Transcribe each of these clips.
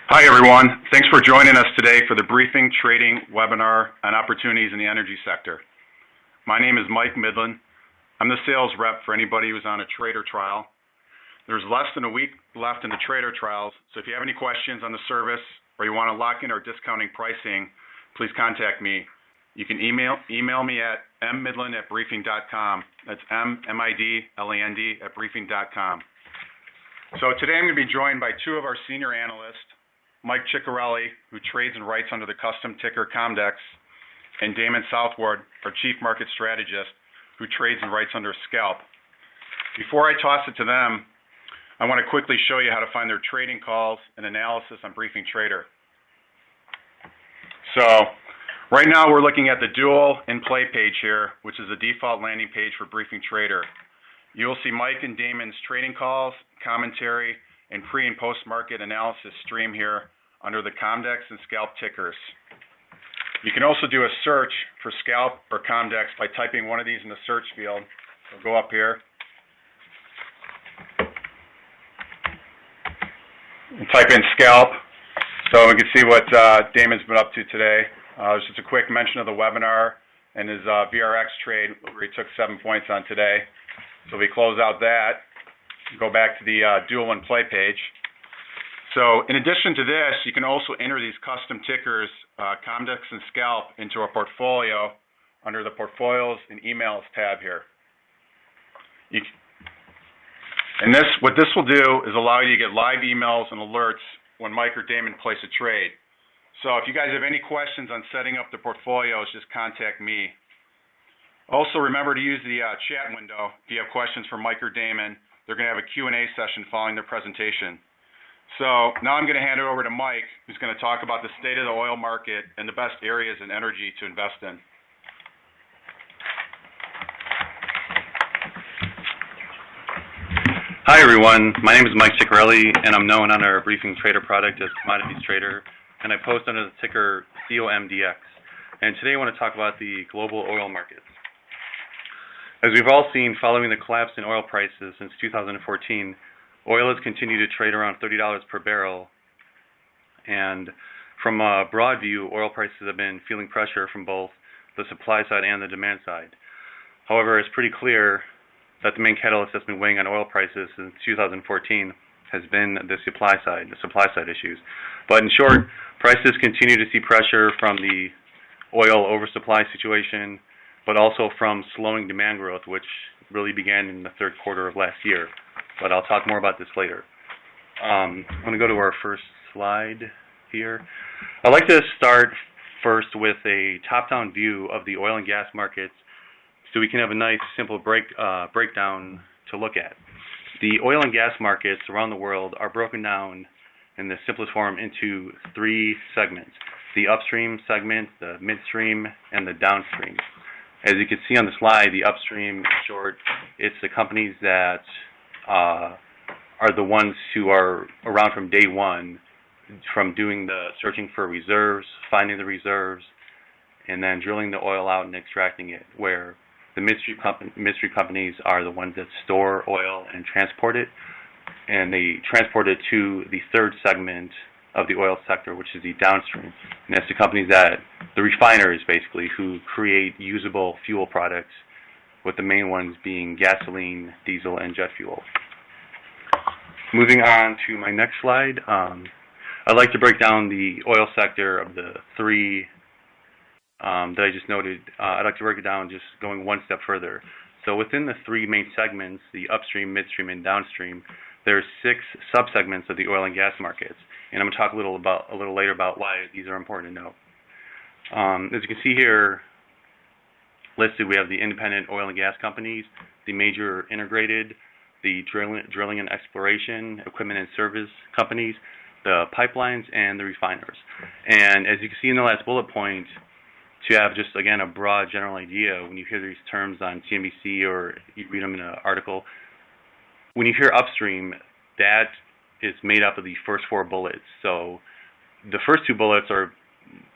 Hi everyone, thanks for joining us today for the briefing trading webinar on opportunities in the energy sector. My name is Mike Midland. I'm the sales rep for anybody who's on a trader trial. There's less than a week left in the trader trials, so if you have any questions on the service or you want to lock in our discounting pricing, please contact me. You can email me at mmidland@briefing.com. That's MMIDLAND@briefing.com. So today I'm going to be joined by two of our senior analysts, Mike Ciccarelli, who trades and writes under the custom ticker COMDX, and Damon Southward, our chief market strategist, who trades and writes under SCALP. Before I toss it to them, I want to quickly show you how to find their trading calls and analysis on Briefing Trader. So right now we're looking at the dual in play page here, which is the default landing page for Briefing Trader. You will see Mike and Damon's trading calls, commentary, and pre- and post-market analysis stream here under the COMDX and SCALP tickers. You can also do a search for SCALP or COMDX by typing one of these in the search field. So go up here and type in SCALP so we can see what Damon's been up to today. There's just a quick mention of the webinar and his VRX trade where he took 7 points on today. So we close out that. Go back to the dual in play page. So in addition to this, you can also enter these custom tickers, COMDX and SCALP, into a portfolio under the Portfolios and Emails tab here. What this will do is allow you to get live emails and alerts when Mike or Damon place a trade. So if you guys have any questions on setting up the portfolios, just contact me. Also remember to use the chat window if you have questions for Mike or Damon. They're going to have a Q&A session following their presentation. So now I'm going to hand it over to Mike, who's going to talk about the state of the oil market and the best areas in energy to invest in. Hi everyone, my name is Mike Ciccarelli, and I'm known on our Briefing Trader product as Commodities Trader, and I post under the ticker COMDX. And today I want to talk about the global oil markets. As we've all seen, following the collapse in oil prices since 2014, oil has continued to trade around $30 per barrel. And from a broad view, oil prices have been feeling pressure from both the supply side and the demand side. However, it's pretty clear that the main catalyst that's been weighing on oil prices since 2014 has been the supply side issues. But in short, prices continue to see pressure from the oil oversupply situation, but also from slowing demand growth, which really began in the third quarter of last year. But I'll talk more about this later. I'm going to go to our first slide here. I'd like to start first with a top-down view of the oil and gas markets so we can have a nice, simple breakdown to look at. The oil and gas markets around the world are broken down in the simplest form into three segments: the upstream segment, the midstream, and the downstream. As you can see on the slide, the upstream, in short, it's the companies that are the ones who are around from day one, from doing the searching for reserves, finding the reserves, and then drilling the oil out and extracting it, where the midstream companies are the ones that store oil and transport it, and they transport it to the third segment of the oil sector, which is the downstream. And that's the companies the refiners basically, who create usable fuel products, with the main ones being gasoline, diesel, and jet fuel. Moving on to my next slide, I'd like to break down the oil sector of the three that I just noted. I'd like to break it down just going one step further. So within the three main segments, the upstream, midstream, and downstream, there are 6 subsegments of the oil and gas markets. And I'm going to talk a little later about why these are important to know. As you can see here listed, we have the independent oil and gas companies, the major integrated, the drilling and exploration, equipment and service companies, the pipelines, and the refiners. And as you can see in the last bullet point, to have just, again, a broad general idea, when you hear these terms on CNBC or you read them in an article, when you hear upstream, that is made up of the first 4 bullets. So the first 2 bullets are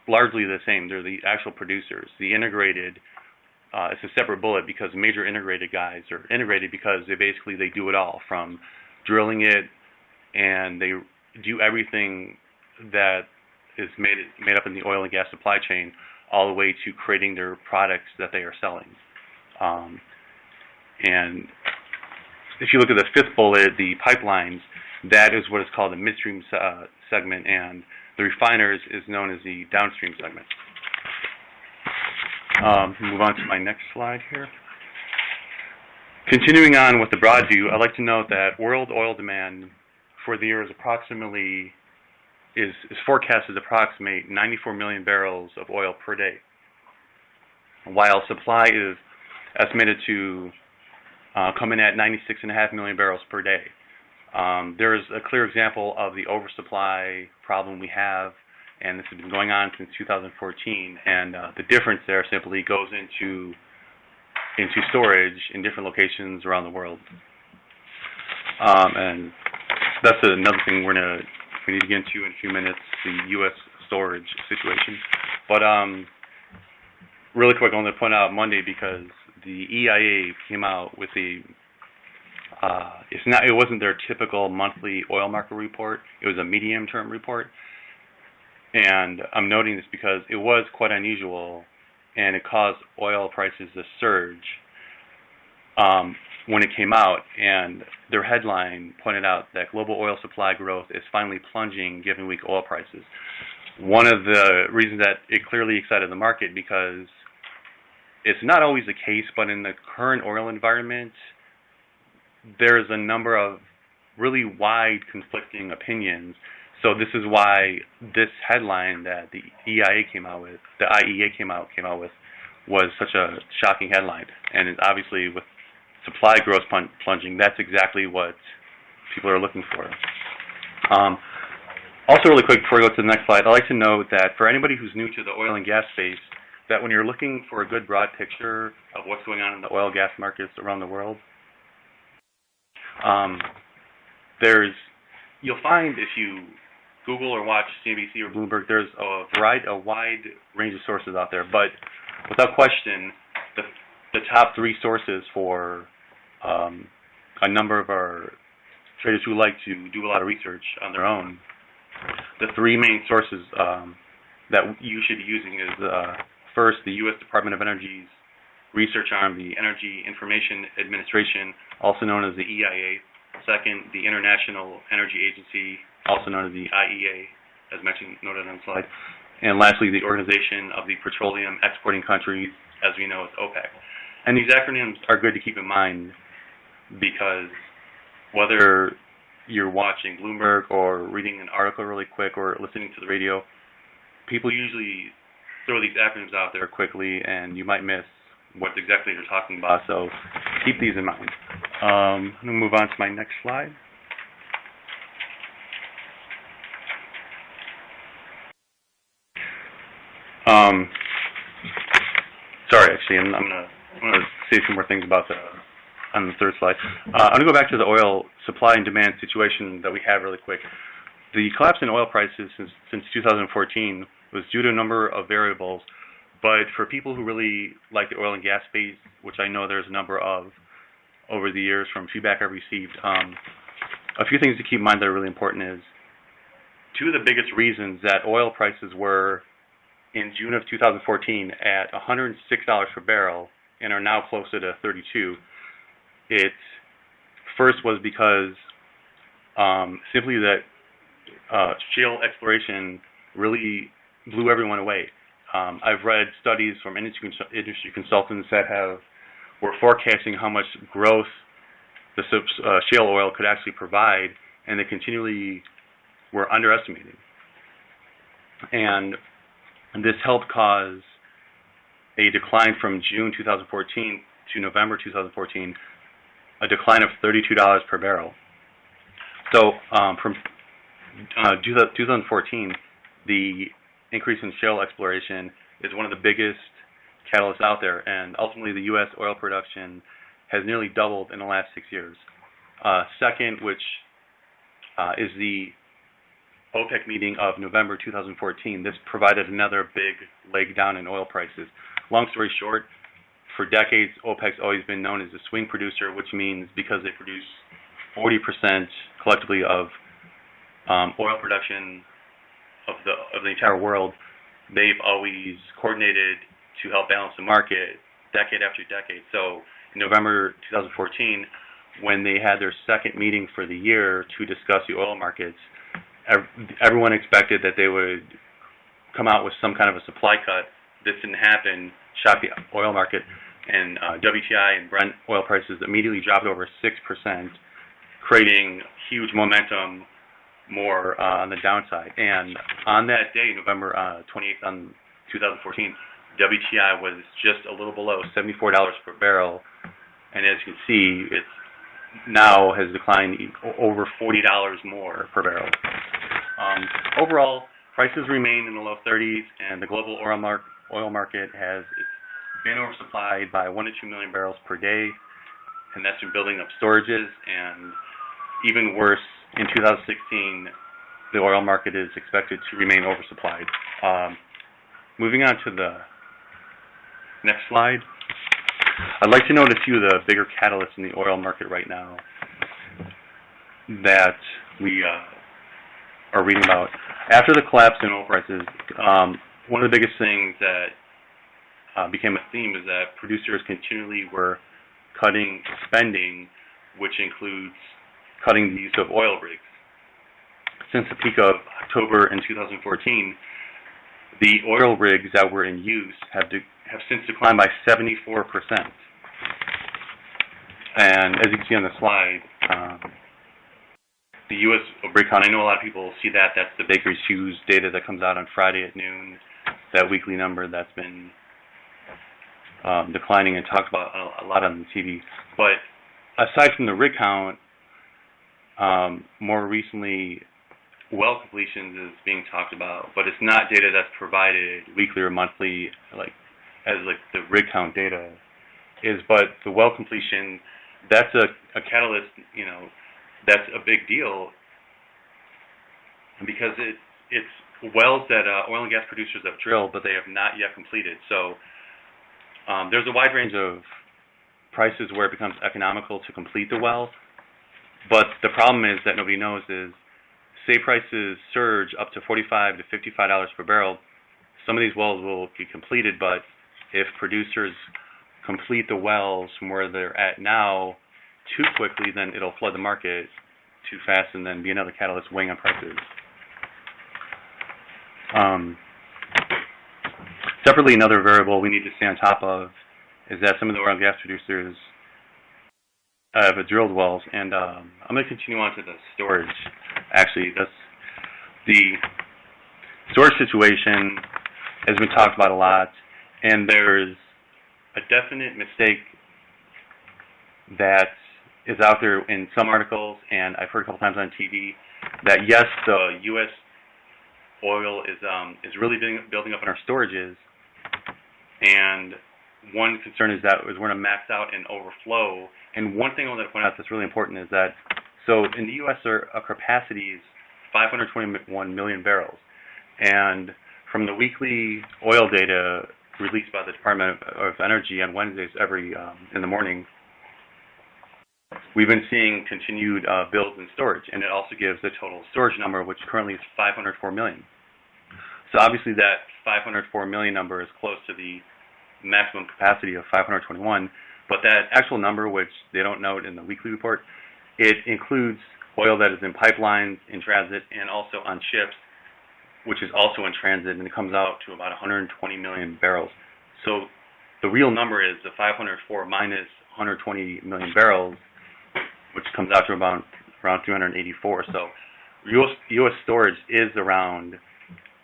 largely the same. They're the actual producers. The integrated, it's a separate bullet because major integrated guys are integrated because they do it all, from drilling it, and they do everything that is made up in the oil and gas supply chain, all the way to creating their products that they are selling. And if you look at the fifth bullet, the pipelines, that is what is called the midstream segment, and the refiners is known as the downstream segment. Move on to my next slide here. Continuing on with the broad view, I'd like to note that world oil demand for the year is forecasted to approximate 94 million barrels of oil per day, while supply is estimated to come in at 96.5 million barrels per day. There is a clear example of the oversupply problem we have, and this has been going on since 2014, and the difference there simply goes into storage in different locations around the world. And that's another thing we need to get into in a few minutes, the U.S. storage situation. But really quick, I want to point out Monday, because the EIA came out with it wasn't their typical monthly oil market report. It was a medium-term report. And I'm noting this because it was quite unusual, and it caused oil prices to surge when it came out. And their headline pointed out that global oil supply growth is finally plunging given weak oil prices. One of the reasons that it clearly excited the market, because it's not always the case, but in the current oil environment, there's a number of really wide conflicting opinions. So this is why this headline that the IEA came out with was such a shocking headline. And it, obviously, with supply growth plunging, that's exactly what people are looking for. Also, really quick, before we go to the next slide, I'd like to note that for anybody who's new to the oil and gas space, that when you're looking for a good broad picture of what's going on in the oil and gas markets around the world, you'll find, if you Google or watch CNBC or Bloomberg, there's a wide range of sources out there. But without question, the top three sources for a number of our traders who like to do a lot of research on their own, the three main sources that you should be using is first, the U.S. Department of Energy's research arm, the Energy Information Administration, also known as the EIA. Second, the International Energy Agency, also known as the IEA, as noted on the slide. And lastly, the Organization of the Petroleum Exporting Countries, as we know as OPEC. And these acronyms are good to keep in mind, because whether you're watching Bloomberg or reading an article really quick or listening to the radio, people usually throw these acronyms out there quickly, and you might miss what exactly they're talking about. So keep these in mind. I'm going to move on to my next slide. Sorry, actually, I'm going to say a few more things about on the third slide. I'm going to go back to the oil supply and demand situation that we have really quick. The collapse in oil prices since 2014 was due to a number of variables, but for people who really like the oil and gas space, which I know there's a number of over the years from feedback I've received, a few things to keep in mind that are really important is two of the biggest reasons that oil prices were in June of 2014 at $106 per barrel and are now closer to $32. It first was because simply that shale exploration really blew everyone away. I've read studies from industry consultants that were forecasting how much growth the shale oil could actually provide, and they continually were underestimating. And this helped cause a decline from June 2014 to November 2014, a decline of $32 per barrel. So from 2014, the increase in shale exploration is one of the biggest catalysts out there, and ultimately the U.S. oil production has nearly doubled in the last 6 years. Second, which is the OPEC meeting of November 2014, this provided another big leg down in oil prices. Long story short, for decades, OPEC's always been known as a swing producer, which means because they produce 40% collectively of oil production the entire world, they've always coordinated to help balance the market decade after decade. So in November 2014, when they had their second meeting for the year to discuss the oil markets, everyone expected that they would come out with some kind of a supply cut. This didn't happen, shocked the oil market, and WTI and Brent oil prices immediately dropped over 6%, creating huge momentum more on the downside. And on that day, November 28th, 2014, WTI was just a little below $74 per barrel, and as you can see, it now has declined over $40 more per barrel. Overall, prices remain in the low 30s, and the global oil market has been oversupplied by 1 to 2 million barrels per day, and that's been building up storages. And even worse, in 2016, the oil market is expected to remain oversupplied. Moving on to the next slide, I'd like to note a few of the bigger catalysts in the oil market right now that we are reading about. After the collapse in oil prices, one of the biggest things that became a theme is that producers continually were cutting spending, which includes cutting the use of oil rigs. Since the peak of October in 2014, the oil rigs that were in use have since declined by 74%. And as you can see on the slide, the U.S. rig count, I know a lot of people see that. That's the Baker Hughes data that comes out on Friday at noon, that weekly number that's been declining and talked about a lot on the TV. But aside from the rig count, more recently, well completions is being talked about, but it's not data that's provided weekly or monthly as the rig count data is. But the well completion, that's a catalyst, that's a big deal, because it's wells that oil and gas producers have drilled, but they have not yet completed. So there's a wide range of prices where it becomes economical to complete the well, but the problem is that nobody knows is, say prices surge up to $45 to $55 per barrel, some of these wells will be completed, but if producers complete the wells from where they're at now too quickly, then it'll flood the market too fast and then be another catalyst weighing on prices. Separately, another variable we need to stay on top of is that some of the oil and gas producers have drilled wells, and I'm going to continue on to the storage. Actually, the storage situation has been talked about a lot, and there's a definite mistake that is out there in some articles, and I've heard a couple times on TV, that yes, the U.S. oil is really building up in our storages, and one concern is that we're going to max out and overflow. And one thing I want to point out that's really important is that, so in the U.S., our capacity is 521 million barrels. And from the weekly oil data released by the Department of Energy on Wednesdays in the morning, we've been seeing continued builds in storage. And it also gives the total storage number, which currently is 504 million. So obviously that 504 million number is close to the maximum capacity of 521. But that actual number, which they don't note in the weekly report, it includes oil that is in pipelines, in transit, and also on ships, which is also in transit, and it comes out to about 120 million barrels. So the real number is the 504 minus 120 million barrels, which comes out to around 384. So U.S. storage is around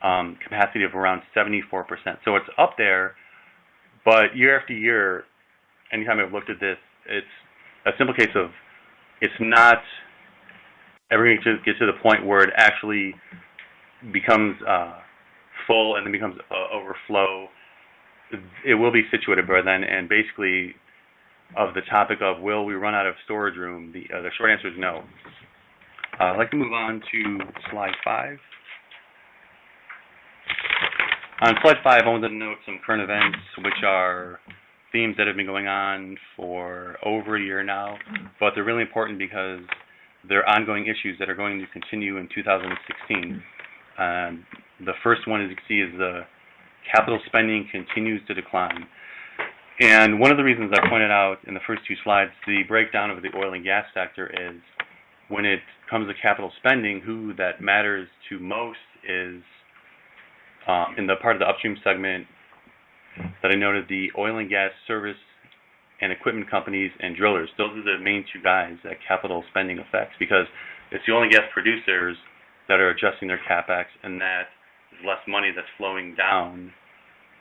capacity of around 74%. So it's up there, but year after year, anytime I've looked at this, it's a simple case of it's not ever going to get to the point where it actually becomes full and then becomes overflow. It will be situated by then, and basically, of the topic of will we run out of storage room, the short answer is no. I'd like to move on to slide 5. On slide 5, I wanted to note some current events, which are themes that have been going on for over a year now, but they're really important because they're ongoing issues that are going to continue in 2016. The first one, as you can see, is the capital spending continues to decline. And one of the reasons I pointed out in the first two slides, the breakdown of the oil and gas sector is when it comes to capital spending, who that matters to most is in the part of the upstream segment that I noted, the oil and gas service and equipment companies and drillers. Those are the main two guys that capital spending affects, because it's the oil and gas producers that are adjusting their CapEx, and that is less money that's flowing down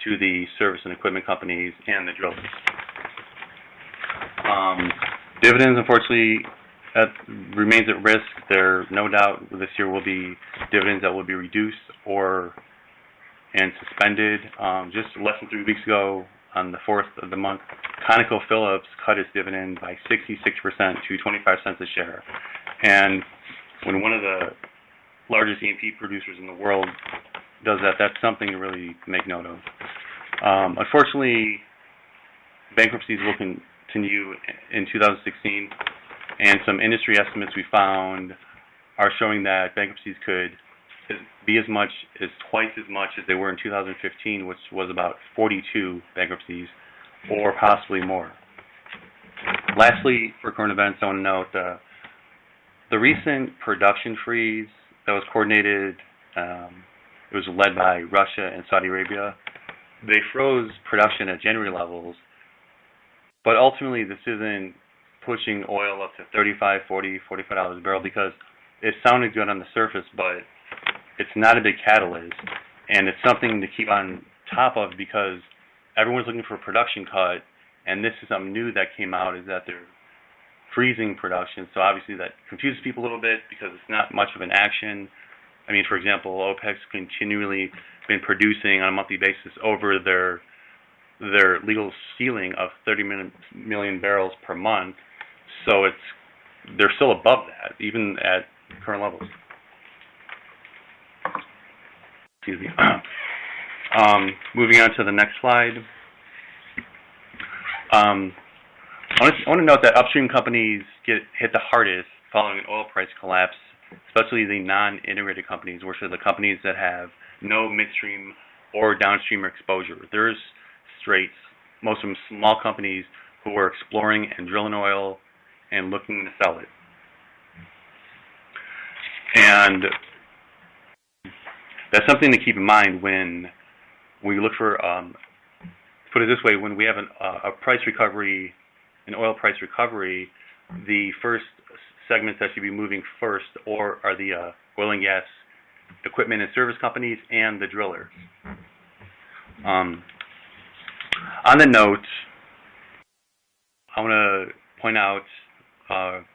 to the service and equipment companies and the drillers. Dividends, unfortunately, remains at risk. There, no doubt, this year will be dividends that will be reduced and suspended. Just less than 3 weeks ago, on the 4th of the month, ConocoPhillips cut its dividend by 66% to 25 cents a share. And when one of the largest E&P producers in the world does that, that's something to really make note of. Unfortunately, bankruptcies will continue in 2016, and some industry estimates we found are showing that bankruptcies could be as much as twice as much as they were in 2015, which was about 42 bankruptcies, or possibly more. Lastly, for current events, I want to note the recent production freeze that was coordinated. It was led by Russia and Saudi Arabia. They froze production at January levels, but ultimately this isn't pushing oil up to $35, $40, $45 a barrel, because it sounded good on the surface, but it's not a big catalyst, and it's something to keep on top of, because everyone's looking for a production cut, and this is something new that came out, is that they're freezing production. So obviously that confuses people a little bit, because it's not much of an action. I mean, for example, OPEC's continually been producing on a monthly basis over their legal ceiling of 30 million barrels per month. So they're still above that, even at current levels. Excuse me. Moving on to the next slide. I want to note that upstream companies get hit the hardest following an oil price collapse, especially the non-integrated companies, which are the companies that have no midstream or downstream exposure. There's most of them small companies who are exploring and drilling oil and looking to sell it. And that's something to keep in mind when we look for, put it this way, when we have a price recovery, an oil price recovery, the first segments that should be moving first are the oil and gas equipment and service companies and the drillers. On the note, I want to point out,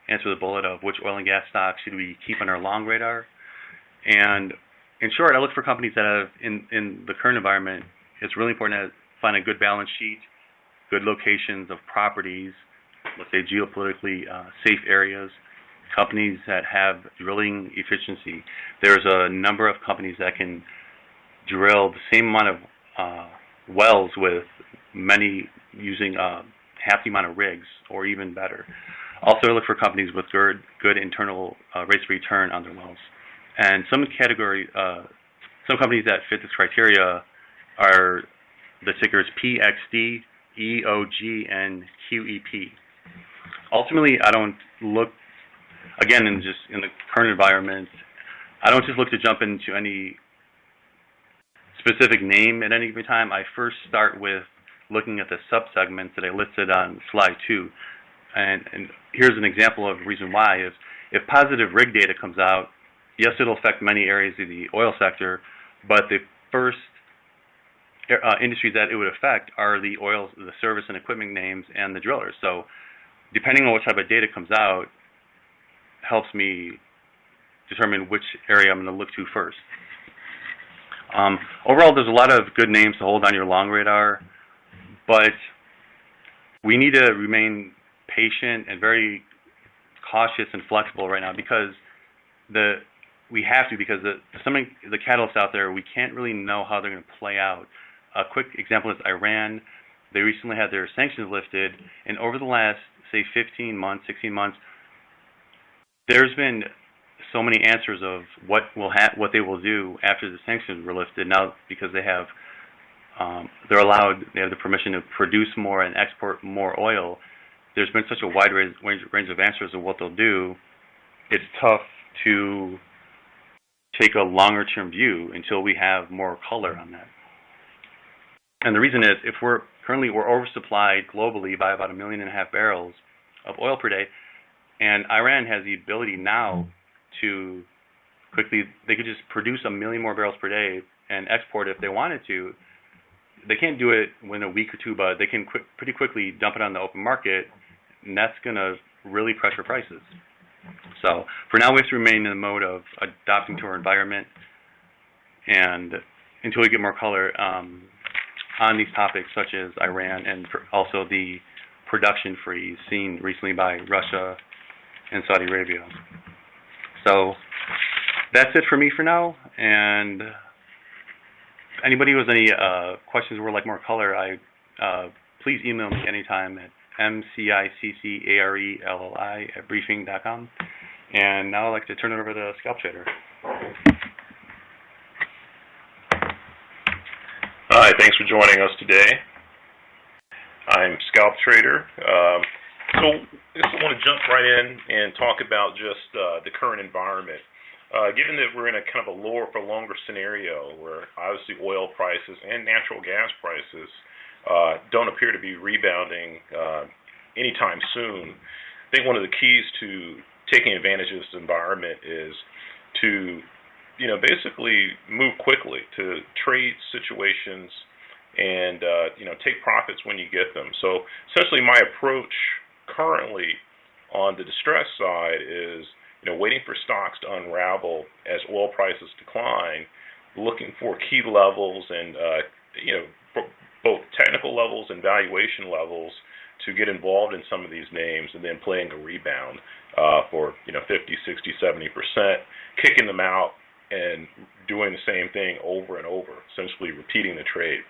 answer the bullet of which oil and gas stocks should we keep on our long radar. And in short, I look for companies that have, in the current environment, it's really important to find a good balance sheet, good locations of properties, let's say geopolitically safe areas, companies that have drilling efficiency. There's a number of companies that can drill the same amount of wells with many using half the amount of rigs, or even better. Also look for companies with good internal rates of return on their wells. And some companies that fit this criteria are the tickers PXD, EOG, and QEP. Ultimately, I don't look, again, in the current environment, I don't just look to jump into any specific name at any given time. I first start with looking at the subsegments that I listed on slide 2. And here's an example of the reason why. If positive rig data comes out, yes, it'll affect many areas of the oil sector, but the first industries that it would affect are the service and equipment names and the drillers. So depending on what type of data comes out, helps me determine which area I'm going to look to first. Overall, there's a lot of good names to hold on your long radar, but we need to remain patient and very cautious and flexible right now, because we have to, because some of the catalysts out there, we can't really know how they're going to play out. A quick example is Iran. They recently had their sanctions lifted, and over the last, say, 15 months, 16 months, there's been so many answers of what they will do after the sanctions were lifted. Now, because they have the permission to produce more and export more oil. There's been such a wide range of answers of what they'll do. It's tough to take a longer-term view until we have more color on that. And the reason is, if we're oversupplied globally by about 1.5 million barrels of oil per day, and Iran has the ability now to they could just produce 1 million more barrels per day and export it if they wanted to. They can't do it within a week or two, but they can pretty quickly dump it on the open market, and that's going to really pressure prices. So for now, we have to remain in the mode of adapting to our environment, and until we get more color on these topics, such as Iran and also the production freeze seen recently by Russia and Saudi Arabia. So that's it for me for now, and anybody who has any questions or would like more color, please email me anytime at mciccarelli@briefing.com. And now I'd like to turn it over to Scalp Trader. Hi, thanks for joining us today. I'm Scalp Trader. So I just want to jump right in and talk about just the current environment. Given that we're in a kind of a lower for longer scenario where obviously oil prices and natural gas prices don't appear to be rebounding anytime soon, I think one of the keys to taking advantage of this environment is to, basically move quickly to trade situations and, take profits when you get them. So essentially my approach currently on the distress side is, waiting for stocks to unravel as oil prices decline, looking for key levels and, both technical levels and valuation levels to get involved in some of these names, and then playing a rebound for, 50, 60, 70%, kicking them out and doing the same thing over and over, essentially repeating the trade.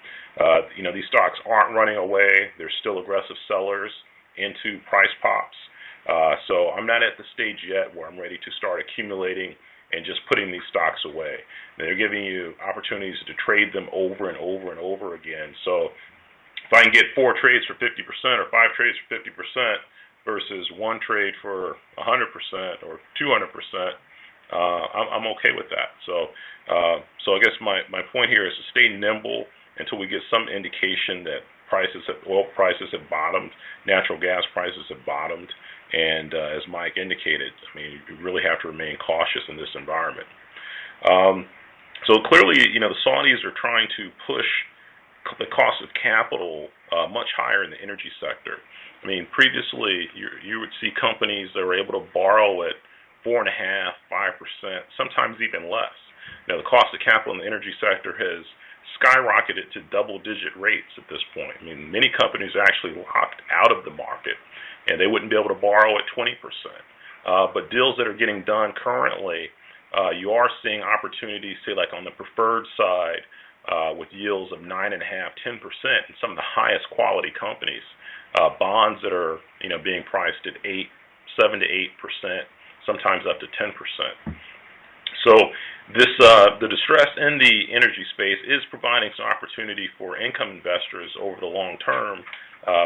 These stocks aren't running away. They're still aggressive sellers into price pops. So I'm not at the stage yet where I'm ready to start accumulating and just putting these stocks away. They're giving you opportunities to trade them over and over and over again. So if I can get 4 trades for 50% or 5 trades for 50% versus 1 trade for 100% or 200%, I'm okay with that. So I guess my point here is to stay nimble until we get some indication that oil prices have bottomed, natural gas prices have bottomed, and as Mike indicated, you really have to remain cautious in this environment. So clearly, the Saudis are trying to push the cost of capital much higher in the energy sector. Previously, you would see companies that were able to borrow at 4.5%, 5%, sometimes even less. The cost of capital in the energy sector has skyrocketed to double-digit rates at this point. Many companies are actually locked out of the market, and they wouldn't be able to borrow at 20%. But deals that are getting done currently, you are seeing opportunities, say like on the preferred side, with yields of 9.5%, 10% in some of the highest quality companies. Bonds that are being priced at 7 to 8%, sometimes up to 10%. So the distress in the energy space is providing some opportunity for income investors over the long term,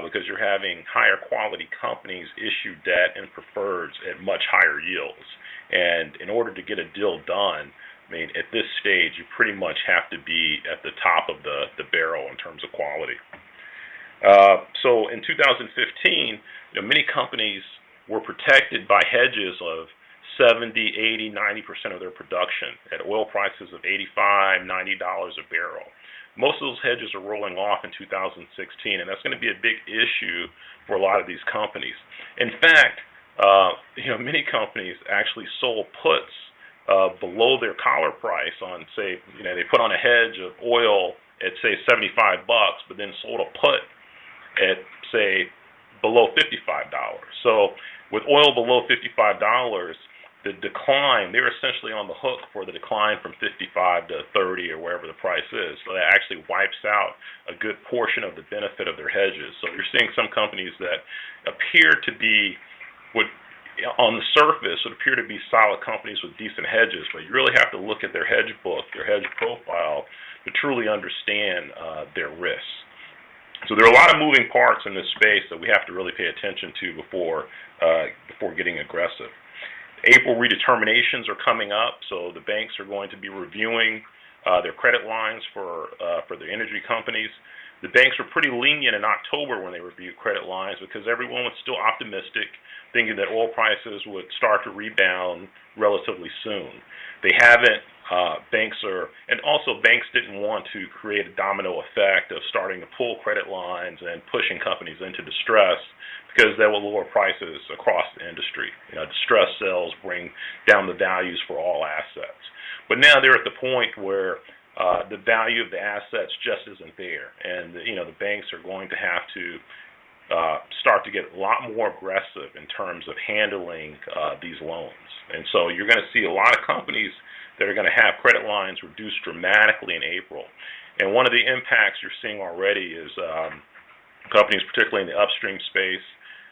because you're having higher quality companies issue debt and preferreds at much higher yields. And in order to get a deal done, at this stage, you pretty much have to be at the top of the barrel in terms of quality. So in 2015, many companies were protected by hedges of 70, 80, 90% of their production at oil prices of $85, $90 a barrel. Most of those hedges are rolling off in 2016, and that's going to be a big issue for a lot of these companies. In fact, many companies actually sold puts below their collar price on, say, they put on a hedge of oil at, say, $75, but then sold a put at, say, below $55. So with oil below $55, the decline, they're essentially on the hook for the decline from 55 to 30 or wherever the price is. So that actually wipes out a good portion of the benefit of their hedges. So you're seeing some companies that appear to be what on the surface would appear to be solid companies with decent hedges, but you really have to look at their hedge book, their hedge profile, to truly understand their risks. So there are a lot of moving parts in this space that we have to really pay attention to before getting aggressive. April redeterminations are coming up, so the banks are going to be reviewing their credit lines for the energy companies. The banks were pretty lenient in October when they reviewed credit lines because everyone was still optimistic, thinking that oil prices would start to rebound relatively soon. They haven't. Banks didn't want to create a domino effect of starting to pull credit lines and pushing companies into distress because that will lower prices across the industry. Distressed sales bring down the values for all assets. But now they're at the point where the value of the assets just isn't there, and the banks are going to have to start to get a lot more aggressive in terms of handling these loans. And so you're going to see a lot of companies that are going to have credit lines reduced dramatically in April. And one of the impacts you're seeing already is companies, particularly in the upstream space,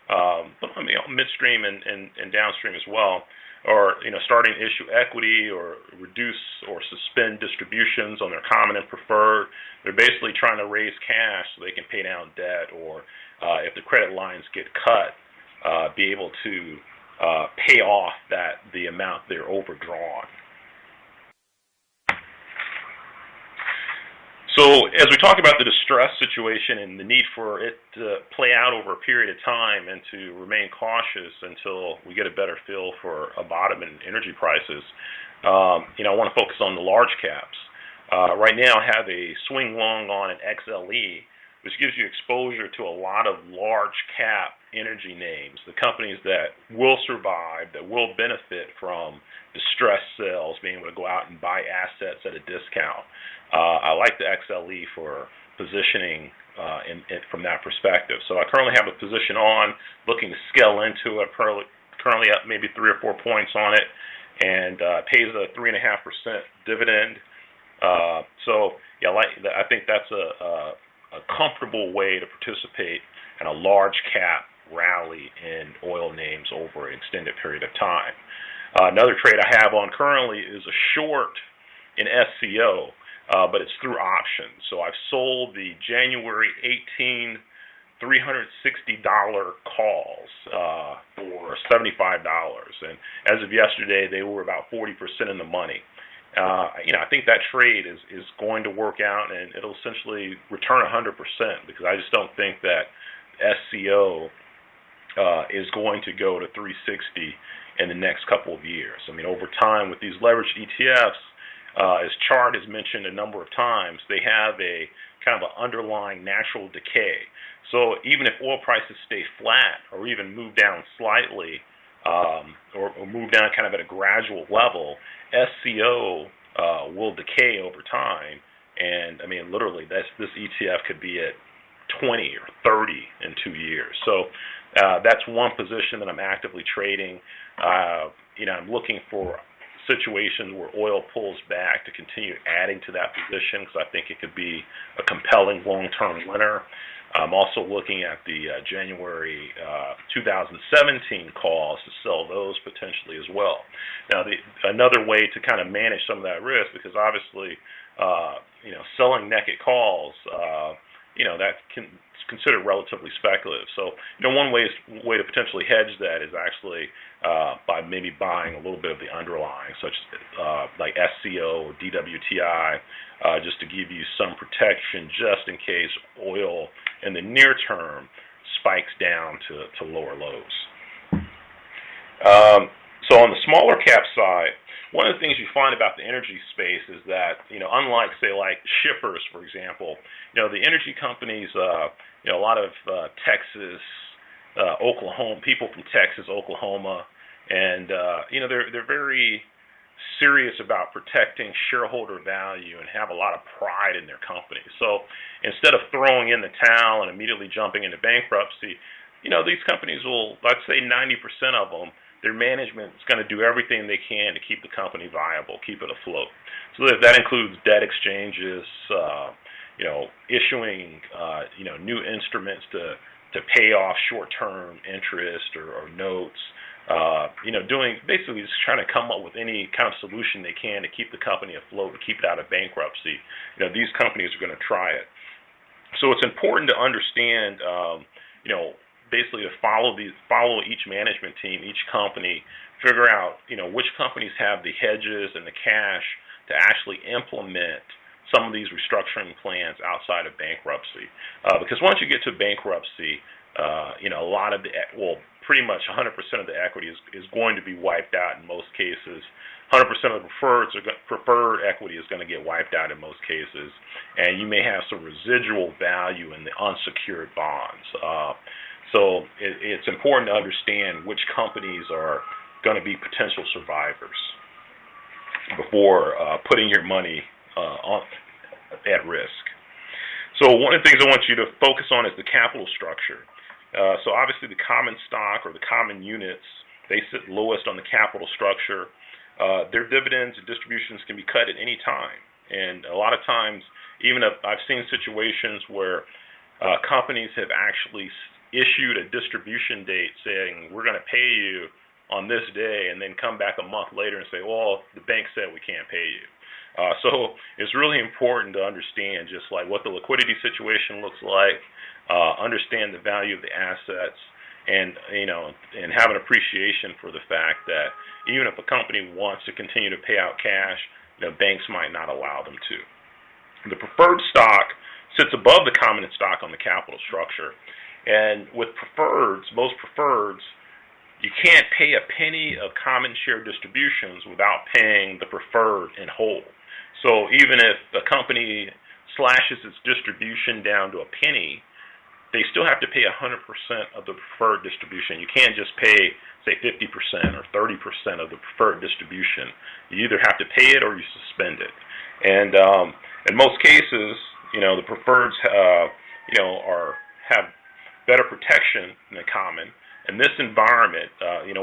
but midstream and downstream as well, are starting to issue equity or reduce or suspend distributions on their common and preferred. They're basically trying to raise cash so they can pay down debt, or if the credit lines get cut, be able to pay off the amount they're overdrawn. So as we talk about the distress situation and the need for it to play out over a period of time and to remain cautious until we get a better feel for a bottom in energy prices, I want to focus on the large caps. Right now I have a swing long on an XLE, which gives you exposure to a lot of large cap energy names, the companies that will survive, that will benefit from distressed sales, being able to go out and buy assets at a discount. I like the XLE for positioning from that perspective. So I currently have a position on, looking to scale into it, currently up maybe 3 or 4 points on it, and pays a 3.5% dividend. I think that's a comfortable way to participate in a large cap rally in oil names over an extended period of time. Another trade I have on currently is a short in SCO, but it's through options. So I've sold the January 18 $360 calls for $75, and as of yesterday, they were about 40% in the money. I think that trade is going to work out, and it'll essentially return 100% because I just don't think that SCO is going to go to 360 in the next couple of years. I mean, over time with these leveraged ETFs, as Chart has mentioned a number of times, they have a kind of an underlying natural decay. So even if oil prices stay flat or even move down slightly, or move down kind of at a gradual level, SCO will decay over time. And I mean, literally, this ETF could be at 20 or 30 in 2 years. So that's one position that I'm actively trading. I'm looking for situations where oil pulls back to continue adding to that position because I think it could be a compelling long-term winner. I'm also looking at the January 2017 calls to sell those potentially as well. Now, another way to kind of manage some of that risk, because obviously, selling naked calls, that can considered relatively speculative. So, one way to potentially hedge that is actually by maybe buying a little bit of the underlying, such as like SCO or DWTI, just to give you some protection just in case oil in the near term spikes down to lower lows. So on the smaller cap side, one of the things you find about the energy space is that, unlike, say, like shippers, for example, the energy companies, a lot of Texas, Oklahoma, people from Texas, Oklahoma, and, they're very serious about protecting shareholder value and have a lot of pride in their company. So instead of throwing in the towel and immediately jumping into bankruptcy, these companies will, let's say 90% of them, their management is going to do everything they can to keep the company viable, keep it afloat. So that includes debt exchanges, issuing, new instruments to to pay off short-term interest or notes. Doing basically just trying to come up with any kind of solution they can to keep the company afloat and keep it out of bankruptcy. These companies are going to try it. So it's important to understand, basically to follow each management team, each company, figure out, which companies have the hedges and the cash to actually implement some of these restructuring plans outside of bankruptcy. Because once you get to bankruptcy, a lot of pretty much 100% of the equity is going to be wiped out in most cases. 100% of the preferred equity is going to get wiped out in most cases, and you may have some residual value in the unsecured bonds. So it's important to understand which companies are going to be potential survivors before putting your money at risk. So one of the things I want you to focus on is the capital structure. So obviously the common stock or the common units, they sit lowest on the capital structure. Their dividends and distributions can be cut at any time. And a lot of times, even if I've seen situations where companies have actually issued a distribution date saying, we're going to pay you on this day, and then come back a month later and say, well, the bank said we can't pay you. So it's really important to understand just like what the liquidity situation looks like, understand the value of the assets, and have an appreciation for the fact that even if a company wants to continue to pay out cash, banks might not allow them to. The preferred stock sits above the common stock on the capital structure, and with preferreds, most preferreds, you can't pay a penny of common share distributions without paying the preferred in whole. So even if the company slashes its distribution down to a penny, they still have to pay 100% of the preferred distribution. You can't just pay, say, 50% or 30% of the preferred distribution. You either have to pay it or you suspend it. And in most cases, the preferreds, have better protection than common. In this environment,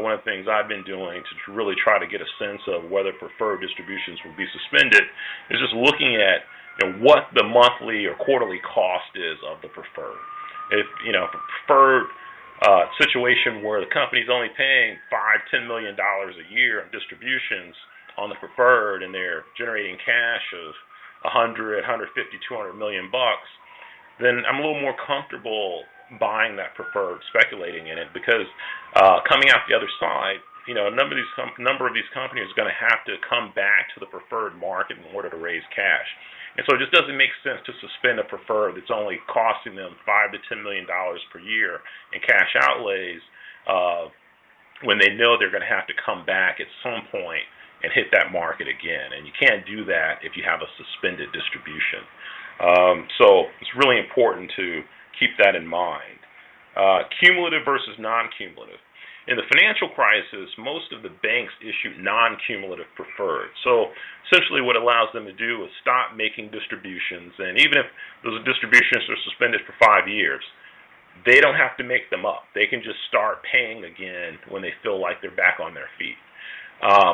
one of the things I've been doing to really try to get a sense of whether preferred distributions will be suspended is just looking at what the monthly or quarterly cost is of the preferred. If a preferred situation where the company's only paying $5-10 million a year in distributions on the preferred, and they're generating cash of 100, 150, 200 million bucks, then I'm a little more comfortable buying that preferred, speculating in it, because coming out the other side, a number of these companies are going to have to come back to the preferred market in order to raise cash. And so it just doesn't make sense to suspend a preferred that's only costing them $5-10 million per year in cash outlays when they know they're going to have to come back at some point and hit that market again. And you can't do that if you have a suspended distribution. So it's really important to keep that in mind. Cumulative versus non-cumulative. In the financial crisis, most of the banks issued non-cumulative preferred. So essentially what it allows them to do is stop making distributions, and even if those distributions are suspended for 5 years, they don't have to make them up. They can just start paying again when they feel like they're back on their feet.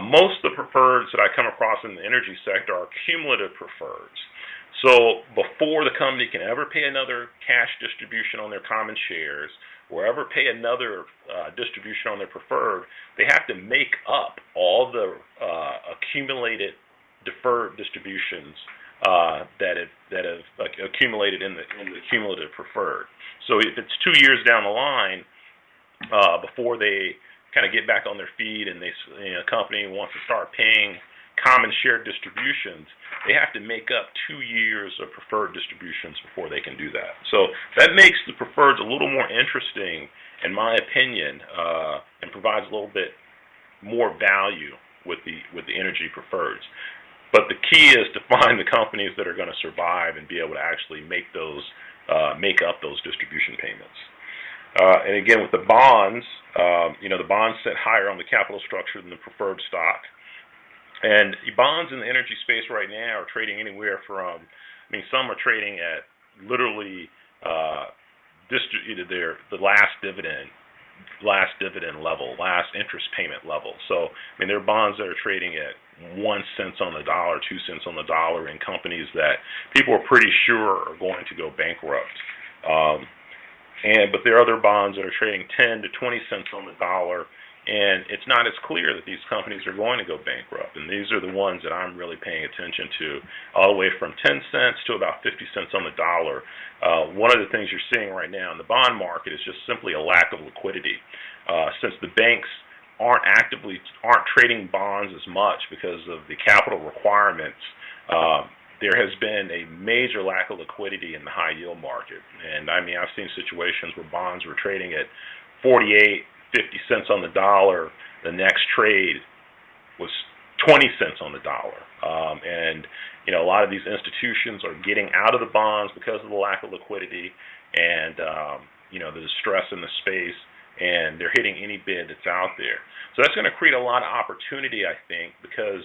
Most of the preferreds that I come across in the energy sector are cumulative preferreds. So before the company can ever pay another cash distribution on their common shares, or ever pay another distribution on their preferred, they have to make up all the accumulated deferred distributions that have accumulated in the cumulative preferred. So if it's 2 years down the line before they kind of get back on their feet and a company wants to start paying common share distributions, they have to make up 2 years of preferred distributions before they can do that. So that makes the preferreds a little more interesting, in my opinion, and provides a little bit more value with the energy preferreds. But the key is to find the companies that are going to survive and be able to actually make up those distribution payments. And again, with the bonds, the bonds sit higher on the capital structure than the preferred stock. And bonds in the energy space right now are trading anywhere from, some are trading at literally the last dividend level, last interest payment level. So, there are bonds that are trading at 1 cent on the dollar, 2 cents on the dollar in companies that people are pretty sure are going to go bankrupt. but there are other bonds that are trading 10 to 20 cents on the dollar, and it's not as clear that these companies are going to go bankrupt. And these are the ones that I'm really paying attention to, all the way from 10 cents to about 50 cents on the dollar. One of the things you're seeing right now in the bond market is just simply a lack of liquidity. Since the banks aren't trading bonds as much because of the capital requirements, there has been a major lack of liquidity in the high yield market. And I mean, I've seen situations where bonds were trading at 48, 50 cents on the dollar. The next trade was 20 cents on the dollar. And, you know, a lot of these institutions are getting out of the bonds because of the lack of liquidity and, you know, the distress in the space, and they're hitting any bid that's out there. So that's going to create a lot of opportunity, I think, because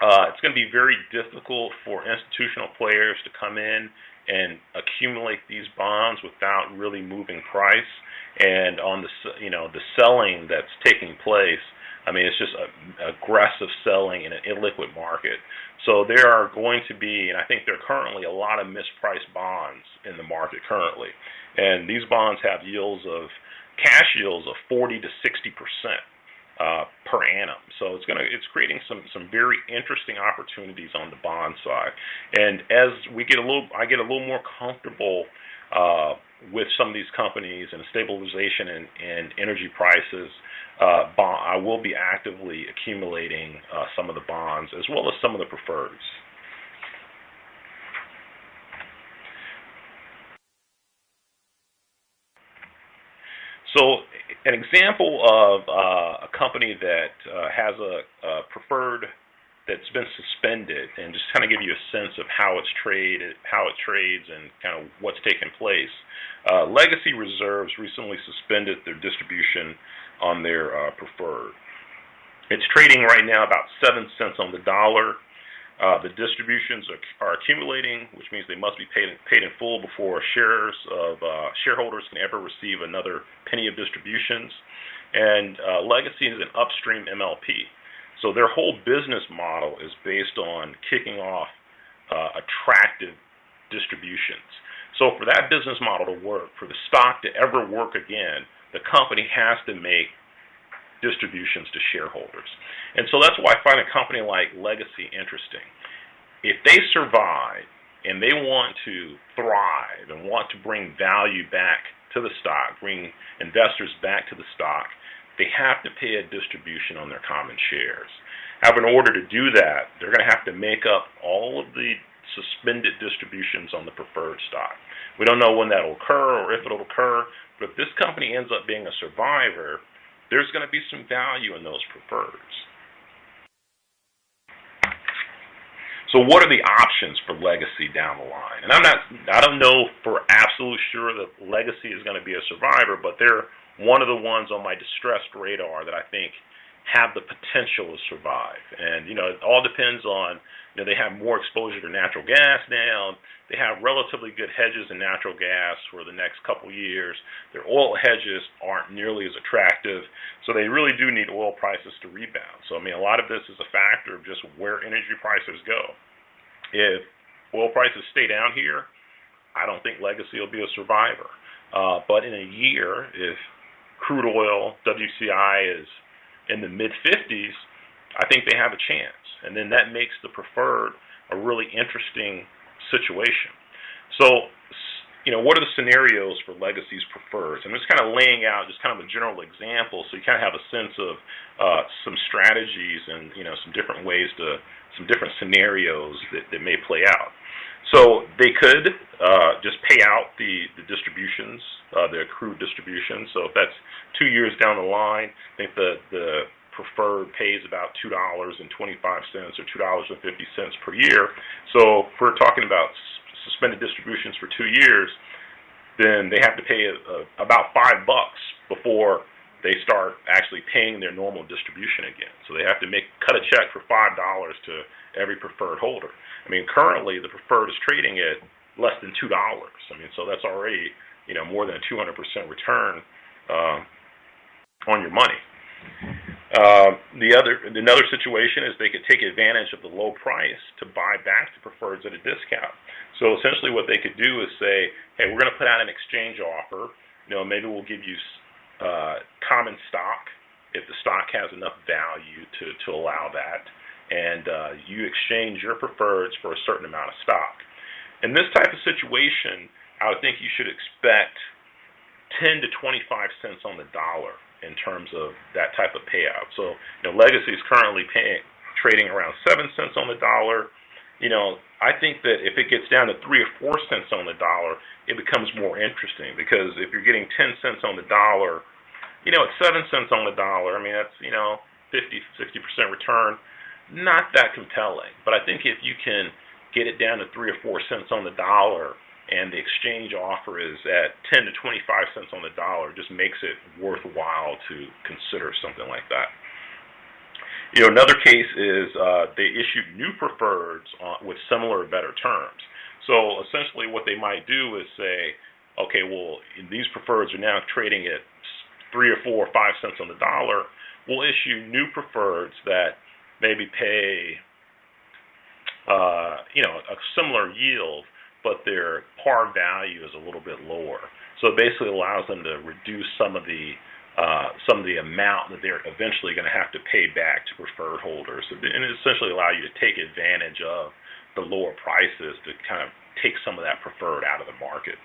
it's going to be very difficult for institutional players to come in and accumulate these bonds without really moving price. And on the selling that's taking place, I mean, it's just aggressive selling in an illiquid market. So there are going to be, and I think there are currently a lot of mispriced bonds in the market currently. And these bonds have cash yields of 40 to 60%. Per annum. So it's creating some very interesting opportunities on the bond side. And as I get a little more comfortable with some of these companies and stabilization in energy prices, I will be actively accumulating some of the bonds as well as some of the preferreds. So an example of a company that has a preferred that's been suspended, and just kind of give you a sense of how it trades, and kind of what's taken place. Legacy Reserves recently suspended their distribution on their preferred. It's trading right now about 7 cents on the dollar. The distributions are accumulating, which means they must be paid in full before shareholders can ever receive another penny of distributions. And Legacy is an upstream MLP, so their whole business model is based on kicking off attractive distributions. So for that business model to work, for the stock to ever work again, the company has to make distributions to shareholders. And so that's why I find a company like Legacy interesting. If they survive and they want to thrive and want to bring value back to the stock, bring investors back to the stock, they have to pay a distribution on their common shares. Now, in order to do that, they're going to have to make up all of the suspended distributions on the preferred stock. We don't know when that will occur or if it will occur, but if this company ends up being a survivor, there's going to be some value in those preferreds. So what are the options for Legacy down the line? And I don't know for absolute sure that Legacy is going to be a survivor, but they're one of the ones on my distressed radar that I think have the potential to survive. And, you know, it all depends on, you know, they have more exposure to natural gas now. They have relatively good hedges in natural gas for the next couple years. Their oil hedges aren't nearly as attractive, so they really do need oil prices to rebound. So, I mean, a lot of this is a factor of just where energy prices go. If oil prices stay down here, I don't think Legacy will be a survivor. But in a year, if crude oil, WCI, is in the mid-50s, I think they have a chance. And then that makes the preferred a really interesting situation. So, you know, what are the scenarios for Legacy's preferreds? I'm just kind of laying out just kind of a general example so you kind of have a sense of some strategies and, you know, some different scenarios that may play out. So they could just pay out the distributions, the accrued distributions. So if that's 2 years down the line, I think the preferred pays about $2.25 or $2.50 per year. So if we're talking about suspended distributions for 2 years, then they have to pay about $5 before they start actually paying their normal distribution again. So they have to cut a check for $5 to every preferred holder. I mean, currently the preferred is trading at less than $2. I mean, so that's already, you know, more than a 200% return on your money. Another situation is they could take advantage of the low price to buy back the preferreds at a discount. So essentially what they could do is say, hey, we're going to put out an exchange offer. Maybe we'll give you common stock if the stock has enough value to allow that, and you exchange your preferreds for a certain amount of stock. In this type of situation, I would think you should expect 10 to 25 cents on the dollar in terms of that type of payout. So, Legacy is currently trading around 7 cents on the dollar. I think that if it gets down to 3 or 4 cents on the dollar, it becomes more interesting, because if you're getting 10 cents on the dollar, at 7 cents on the dollar, I mean, that's, 50, 60% return, not that compelling. But I think if you can get it down to 3 or 4 cents on the dollar, and the exchange offer is at 10 to 25 cents on the dollar, just makes it worthwhile to consider something like that. Another case is they issued new preferreds with similar or better terms. So essentially what they might do is say, okay, well, these preferreds are now trading at 3 or 4 or 5 cents on the dollar. We'll issue new preferreds that maybe pay a similar yield, but their par value is a little bit lower. So it basically allows them to reduce some of the amount that they're eventually going to have to pay back to preferred holders, and it essentially allows you to take advantage of the lower prices to kind of take some of that preferred out of the market.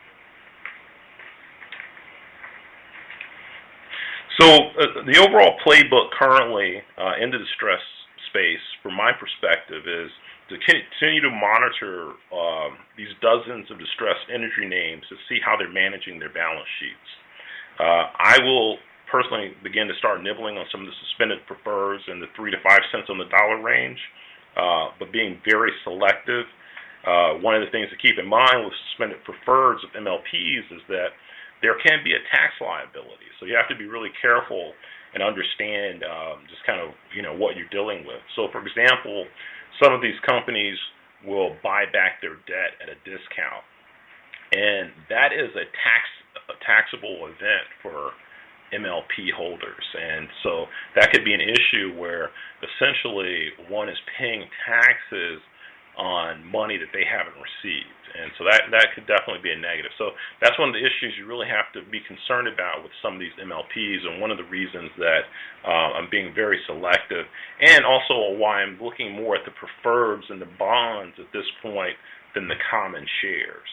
So the overall playbook currently in the distress space, from my perspective, is to continue to monitor these dozens of distressed energy names to see how they're managing their balance sheets. I will personally begin to start nibbling on some of the suspended prefers in the 3 to 5 cents on the dollar range, but being very selective. One of the things to keep in mind with suspended preferreds of MLPs is that there can be a tax liability. So you have to be really careful and understand just kind of what you're dealing with. So for example, some of these companies will buy back their debt at a discount, and that is a taxable event for MLP holders. And so that could be an issue where essentially one is paying taxes on money that they haven't received. And so that could definitely be a negative. So that's one of the issues you really have to be concerned about with some of these MLPs, and one of the reasons that I'm being very selective, and also why I'm looking more at the preferreds and the bonds at this point than the common shares.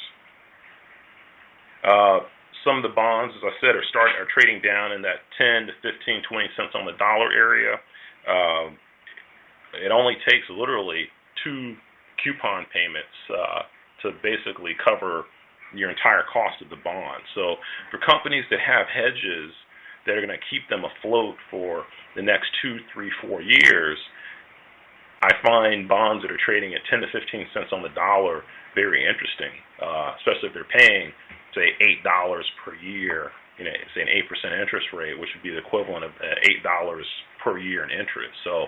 Some of the bonds, as I said, are trading down in that 10 to 15, 20 cents on the dollar area. It only takes literally 2 coupon payments to basically cover your entire cost of the bond. So for companies that have hedges that are going to keep them afloat for the next 2, 3, 4 years, I find bonds that are trading at 10 to 15 cents on the dollar very interesting, especially if they're paying, say, $8 per year, say an 8% interest rate, which would be the equivalent of $8 per year in interest. So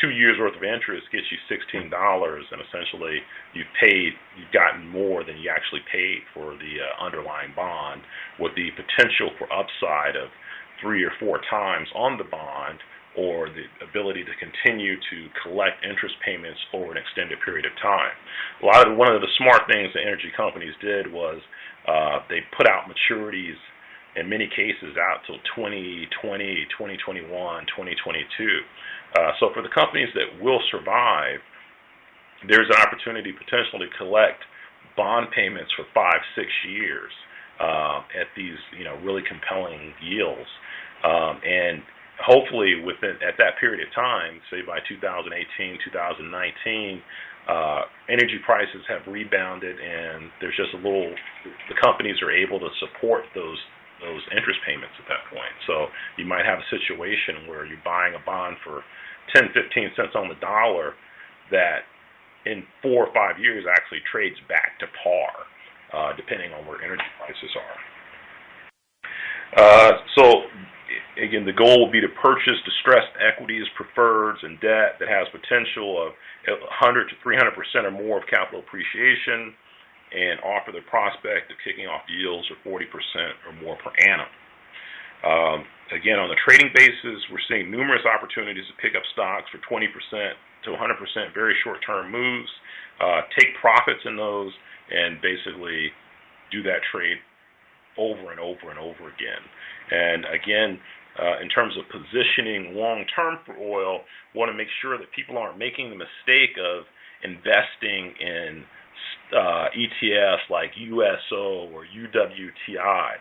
2 years worth of interest gets you $16, and essentially you've gotten more than you actually paid for the underlying bond, with the potential for upside of 3 or 4 times on the bond, or the ability to continue to collect interest payments over an extended period of time. One of the smart things that energy companies did was they put out maturities in many cases out till 2020, 2021, 2022. So for the companies that will survive, there's an opportunity potentially to collect bond payments for 5, 6 years at these really compelling yields. And hopefully at that period of time, say by 2018, 2019, energy prices have rebounded, and there's just the companies are able to support those interest payments at that point. So you might have a situation where you're buying a bond for 10, 15 cents on the dollar that in 4 or 5 years actually trades back to par, depending on where energy prices are. So again, the goal will be to purchase distressed equities, preferreds, and debt that has potential of 100 to 300% or more of capital appreciation, and offer the prospect of kicking off yields of 40% or more per annum. Again, on the trading basis, we're seeing numerous opportunities to pick up stocks for 20% to 100% very short-term moves, take profits in those, and basically do that trade over and over and over again. And again, in terms of positioning long-term for oil, want to make sure that people aren't making the mistake of investing in ETFs like USO or UWTI.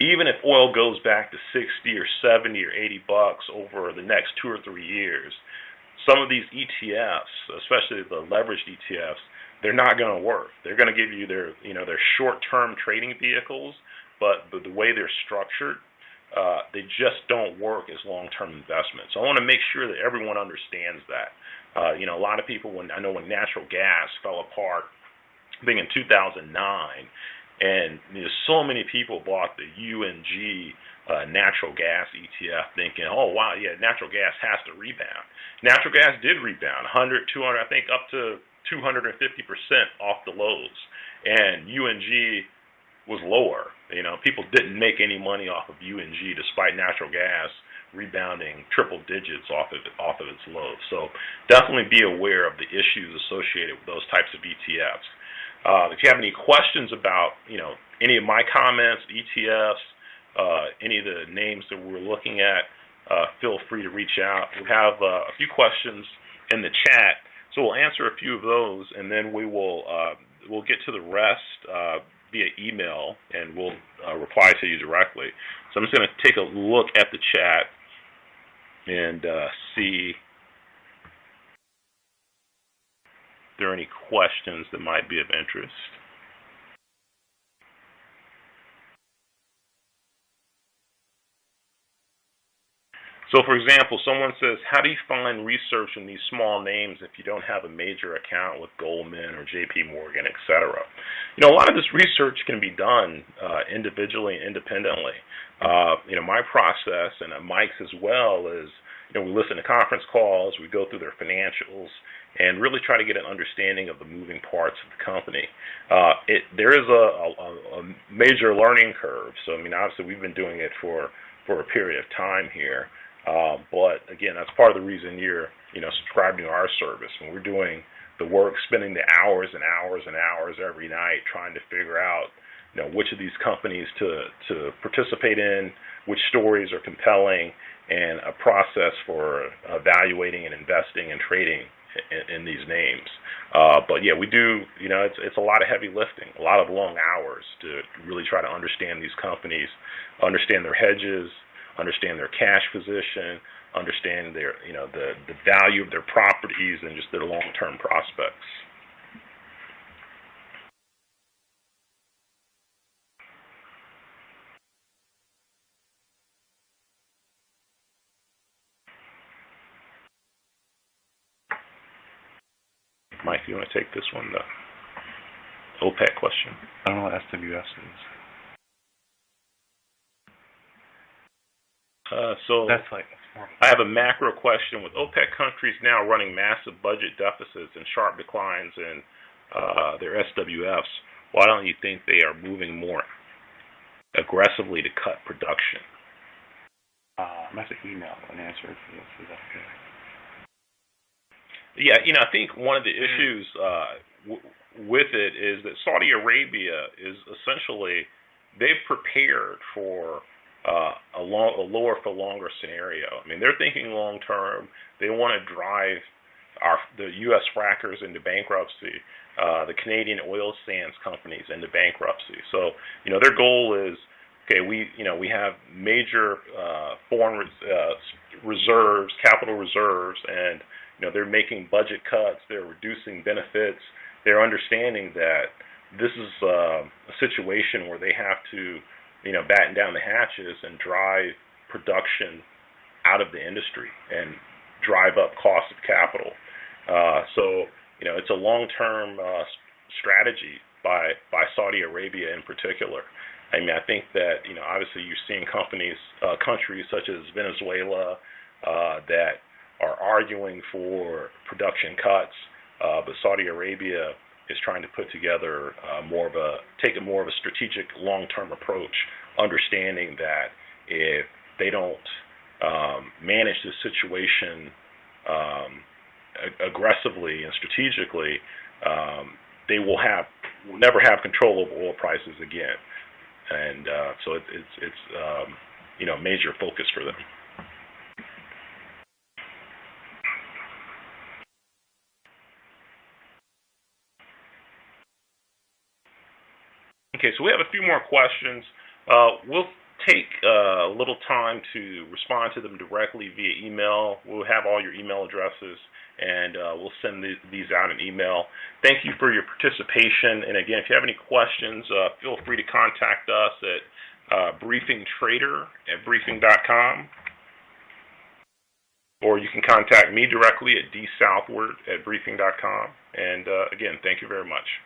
Even if oil goes back to 60 or 70 or 80 bucks over the next 2 or 3 years, some of these ETFs, especially the leveraged ETFs, they're not going to work. They're going to give you their short-term trading vehicles, but the way they're structured, they just don't work as long-term investments. So I want to make sure that everyone understands that. A lot of people, when natural gas fell apart, I think in 2009, and so many people bought the UNG natural gas ETF thinking, oh, wow, yeah, natural gas has to rebound. Natural gas did rebound, 100, 200, I think up to 250% off the lows. And UNG was lower. People didn't make any money off of UNG despite natural gas rebounding triple digits off of its lows. So definitely be aware of the issues associated with those types of ETFs. If you have any questions about, any of my comments, ETFs, any of the names that we're looking at, feel free to reach out. We have a few questions in the chat, so we'll answer a few of those, and then we'll get to the rest via email, and we'll reply to you directly. So I'm just going to take a look at the chat and see if there are any questions that might be of interest. So, for example, someone says, how do you find research in these small names if you don't have a major account with Goldman or JP Morgan, et cetera? A lot of this research can be done individually and independently. My process, and Mike's as well, is we listen to conference calls, we go through their financials, and really try to get an understanding of the moving parts of the company. There is a major learning curve. So, obviously we've been doing it for a period of time here. But again, that's part of the reason you're, subscribing to our service. When we're doing the work, spending the hours and hours and hours every night trying to figure out, which of these companies to participate in, which stories are compelling, and a process for evaluating and investing and trading in these names. But yeah, we do, it's a lot of heavy lifting, a lot of long hours to really try to understand these companies, understand their hedges, understand their cash position, understand their, the value of their properties and just their long-term prospects. Mike, you want to take this one, the OPEC question? I don't know what SWS is. So that's like, I have a macro question. With OPEC countries now running massive budget deficits and sharp declines in their SWFs, why don't you think they are moving more aggressively to cut production? I'm going to email an answer to this. Is that okay? Yeah, I think one of the issues with it is that Saudi Arabia is essentially, they've prepared for a lower for longer scenario. They're thinking long term. They want to drive the U.S. frackers into bankruptcy, the Canadian oil sands companies into bankruptcy. So, their goal is, okay, we have major foreign reserves, capital reserves, and they're making budget cuts. They're reducing benefits. They're understanding that this is a situation where they have to batten down the hatches and drive production out of the industry and drive up cost of capital. So, it's a long-term strategy by Saudi Arabia in particular. I think that, obviously you're seeing countries such as Venezuela that are arguing for production cuts, but Saudi Arabia is trying to put together take a more of a strategic long-term approach, understanding that if they don't manage the situation aggressively and strategically, they will never have control over oil prices again. And so it's major focus for them. Okay, so we have a few more questions. We'll take a little time to respond to them directly via email. We'll have all your email addresses, and we'll send these out in email. Thank you for your participation. And again, if you have any questions, feel free to contact us at briefingtrader@briefing.com, or you can contact me directly at dsouthward@briefing.com. And again, thank you very much.